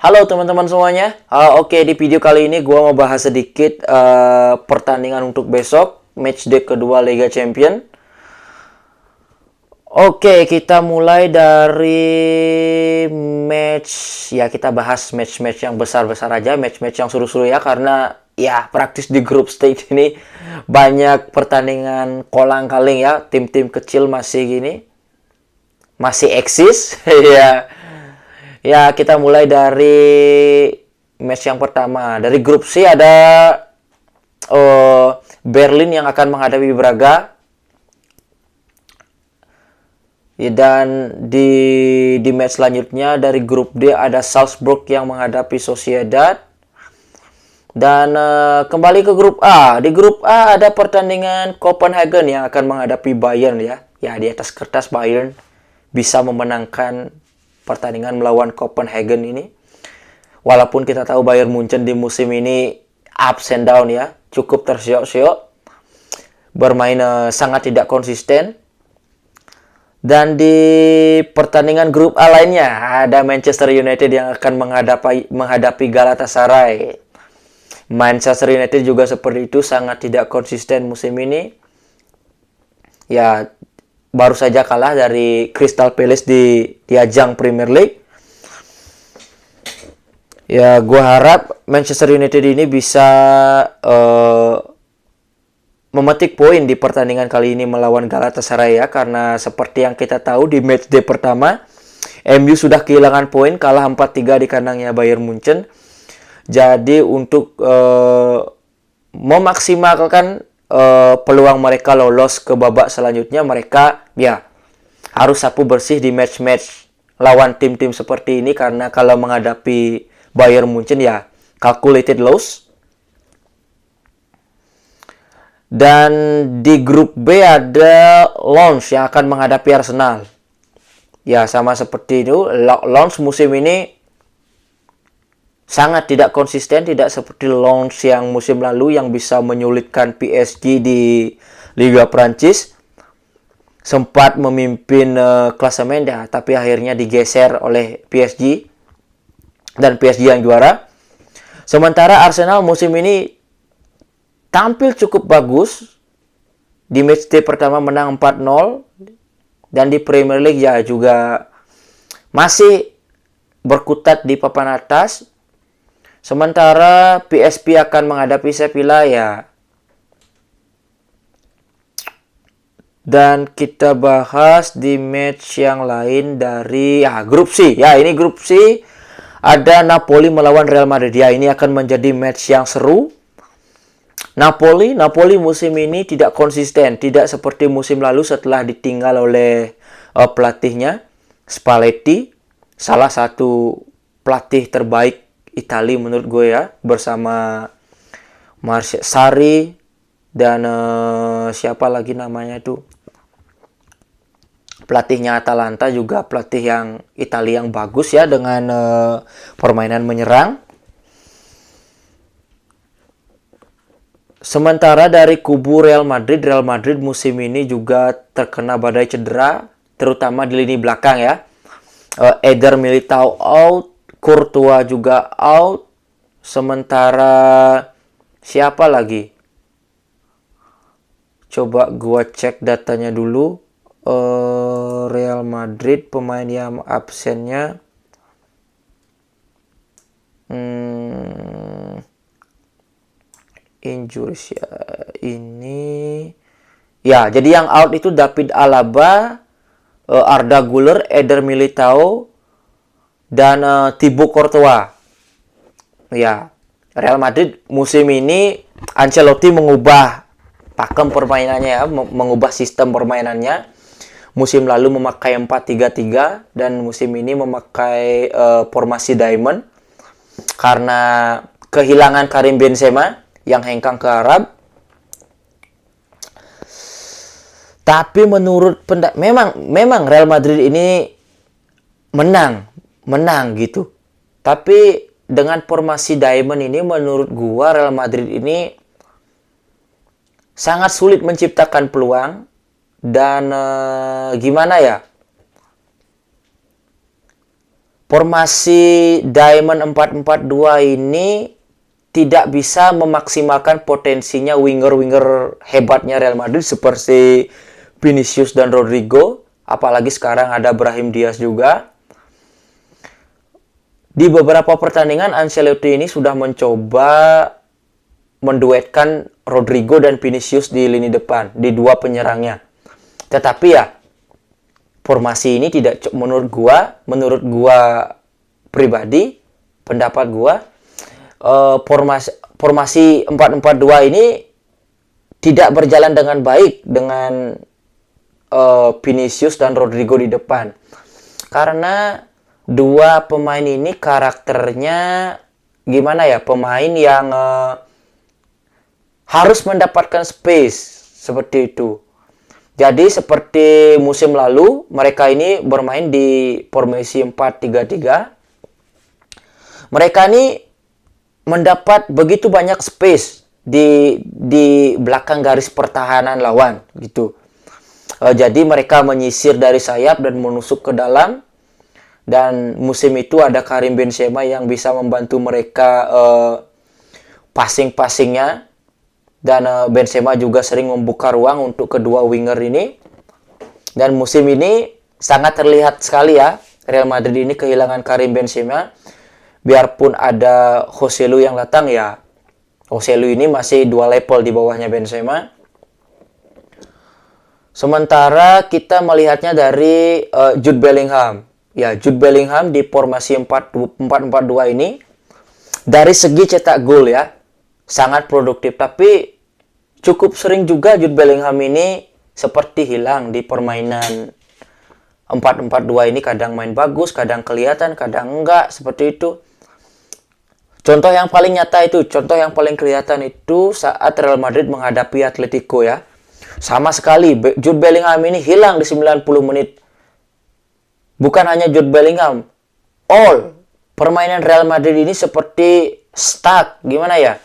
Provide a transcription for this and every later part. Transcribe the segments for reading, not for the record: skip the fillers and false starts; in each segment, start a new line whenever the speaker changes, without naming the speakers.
Halo teman-teman semuanya. Oke, di video kali ini gua mau bahas sedikit pertandingan untuk besok, match day kedua Liga Champion. Oke, kita mulai dari match, ya kita bahas match-match yang besar-besar aja, match-match yang seru-seru ya, karena ya praktis di grup stage ini banyak pertandingan kolang-kaling ya, tim-tim kecil masih gini, masih eksis. Ya. Ya, kita mulai dari match yang pertama. Dari grup C ada Berlin yang akan menghadapi Braga. Ya, dan di match selanjutnya dari grup D ada Salzburg yang menghadapi Sociedad. Dan kembali ke grup A. Di grup A ada pertandingan Copenhagen yang akan menghadapi Bayern ya. Ya, di atas kertas Bayern bisa memenangkan pertandingan melawan Copenhagen ini. Walaupun kita tahu Bayern Munchen di musim ini ups and down ya, cukup tersiok-siok, bermain sangat tidak konsisten. Dan di pertandingan grup A lainnya ada Manchester United yang akan menghadapi Galatasaray. Manchester United juga seperti itu, sangat tidak konsisten musim ini. Ya, baru saja kalah dari Crystal Palace di ajang Premier League. Ya, gue harap Manchester United ini bisa memetik poin di pertandingan kali ini melawan Galatasaray ya, karena seperti yang kita tahu di matchday pertama MU sudah kehilangan poin, kalah 4-3 di kandangnya Bayern Munchen. Jadi untuk memaksimalkan peluang mereka lolos ke babak selanjutnya, mereka ya harus sapu bersih di match-match lawan tim-tim seperti ini, karena kalau menghadapi Bayern Munchen ya calculated loss. Dan di grup B ada Lens yang akan menghadapi Arsenal. Ya, sama seperti itu. Lens musim ini sangat tidak konsisten, tidak seperti Lens yang musim lalu yang bisa menyulitkan PSG di Liga Prancis. Sempat memimpin klasemen ya, tapi akhirnya digeser oleh PSG dan PSG yang juara. Sementara Arsenal musim ini tampil cukup bagus. Di matchday pertama menang 4-0. Dan di Premier League ya juga masih berkutat di papan atas. Sementara PSV akan menghadapi Sevilla ya. Dan kita bahas di match yang lain dari grup C. Ya, ini grup C ada Napoli melawan Real Madrid. Ya, ini akan menjadi match yang seru. Napoli musim ini tidak konsisten, tidak seperti musim lalu setelah ditinggal oleh pelatihnya Spalletti, salah satu pelatih terbaik Italia menurut gue ya, bersama Marcio Sarri dan siapa lagi namanya itu, pelatihnya Atalanta, juga pelatih yang Italia yang bagus ya dengan permainan menyerang. Sementara dari kubu Real Madrid musim ini juga terkena badai cedera, terutama di lini belakang ya. Eder Militao out, Courtois juga out. Sementara siapa lagi? Coba gua cek datanya dulu. Real Madrid pemain yang absennya. Injuries ya ini ya, jadi yang out itu David Alaba, Arda Güler, Eder Militao, dan Thibaut Courtois. Ya, Real Madrid musim ini Ancelotti mengubah pakem permainannya ya, mengubah sistem permainannya. Musim lalu memakai 4-3-3 dan musim ini memakai formasi diamond karena kehilangan Karim Benzema yang hengkang ke Arab. Tapi menurut memang Real Madrid ini menang gitu. Tapi dengan formasi diamond ini menurut gua Real Madrid ini sangat sulit menciptakan peluang dan gimana ya? formasi Diamond 4-4-2 ini tidak bisa memaksimalkan potensinya winger-winger hebatnya Real Madrid seperti Vinicius dan Rodrigo, apalagi sekarang ada Brahim Diaz juga. Di beberapa pertandingan Ancelotti ini sudah mencoba menduetkan Rodrigo dan Vinicius di lini depan, di dua penyerangnya. Tetapi ya, formasi ini tidak, menurut gua pribadi, pendapat gua, formasi 4-4-2 ini tidak berjalan dengan baik dengan Vinicius dan Rodrigo di depan. Karena dua pemain ini karakternya gimana ya, pemain yang harus mendapatkan space seperti itu. Jadi seperti musim lalu, mereka ini bermain di formasi 4-3-3. Mereka ini mendapat begitu banyak space di belakang garis pertahanan lawan gitu. Jadi mereka menyisir dari sayap dan menusuk ke dalam. Dan musim itu ada Karim Benzema yang bisa membantu mereka passing-passingnya. Dan Benzema juga sering membuka ruang untuk kedua winger ini. Dan musim ini sangat terlihat sekali ya, Real Madrid ini kehilangan Karim Benzema. Biarpun ada Joselu yang datang ya, Joselu ini masih 2 level di bawahnya Benzema. Sementara kita melihatnya dari Jude Bellingham. Ya, Jude Bellingham di formasi 4-4-2 ini dari segi cetak gol ya, sangat produktif. Tapi cukup sering juga Jude Bellingham ini seperti hilang di permainan 4-4-2 ini. Kadang main bagus, kadang kelihatan, kadang enggak, seperti itu. Contoh yang paling nyata itu, contoh yang paling kelihatan itu saat Real Madrid menghadapi Atletico ya. Sama sekali Jude Bellingham ini hilang di 90 menit. Bukan hanya Jude Bellingham, permainan Real Madrid ini seperti stuck, gimana ya?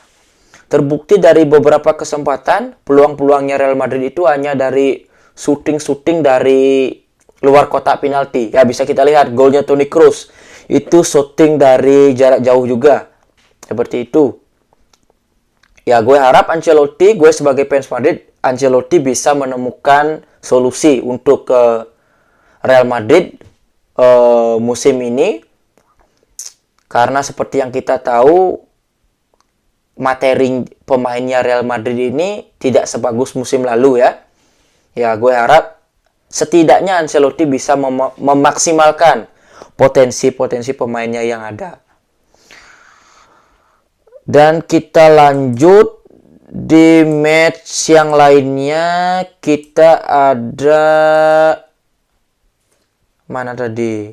Terbukti dari beberapa kesempatan, peluang-peluangnya Real Madrid itu hanya dari shooting dari luar kotak penalti. Ya, bisa kita lihat golnya Toni Kroos. Itu shooting dari jarak jauh juga. Seperti itu. Ya, gue harap gue sebagai fans Madrid, Ancelotti bisa menemukan solusi untuk Real Madrid musim ini. Karena seperti yang kita tahu, materi pemainnya Real Madrid ini tidak sebagus musim lalu ya. Ya, gue harap setidaknya Ancelotti bisa memaksimalkan potensi-potensi pemainnya yang ada. Dan kita lanjut di match yang lainnya. Kita ada mana tadi?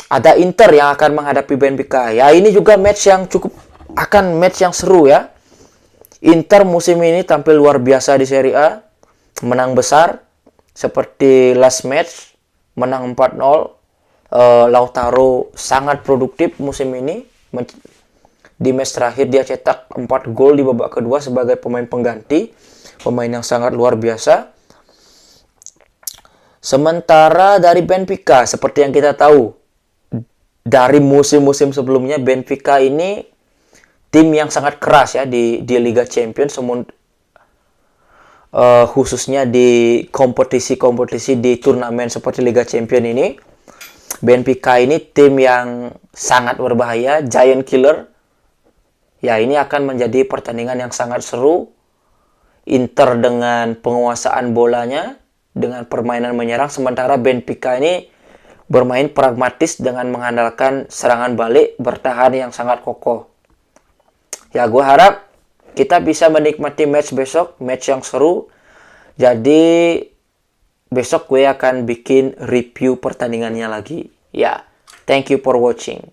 Ada Inter yang akan menghadapi Benfica. Ya, ini juga match yang match yang seru ya. Inter musim ini tampil luar biasa di Serie A, menang besar seperti last match, menang 4-0. Lautaro sangat produktif musim ini. Di match terakhir dia cetak 4 gol di babak kedua sebagai pemain pengganti. Pemain yang sangat luar biasa. Sementara dari Benfica, seperti yang kita tahu, dari musim-musim sebelumnya Benfica ini tim yang sangat keras ya di Liga Champions, khususnya di kompetisi-kompetisi di turnamen seperti Liga Champions ini. Benfica ini tim yang sangat berbahaya, giant killer. Ya, ini akan menjadi pertandingan yang sangat seru. Inter dengan penguasaan bolanya, dengan permainan menyerang, sementara Benfica ini bermain pragmatis dengan mengandalkan serangan balik, bertahan yang sangat kokoh. Ya, gue harap kita bisa menikmati match besok, match yang seru. Jadi besok gue akan bikin review pertandingannya lagi. Ya, thank you for watching.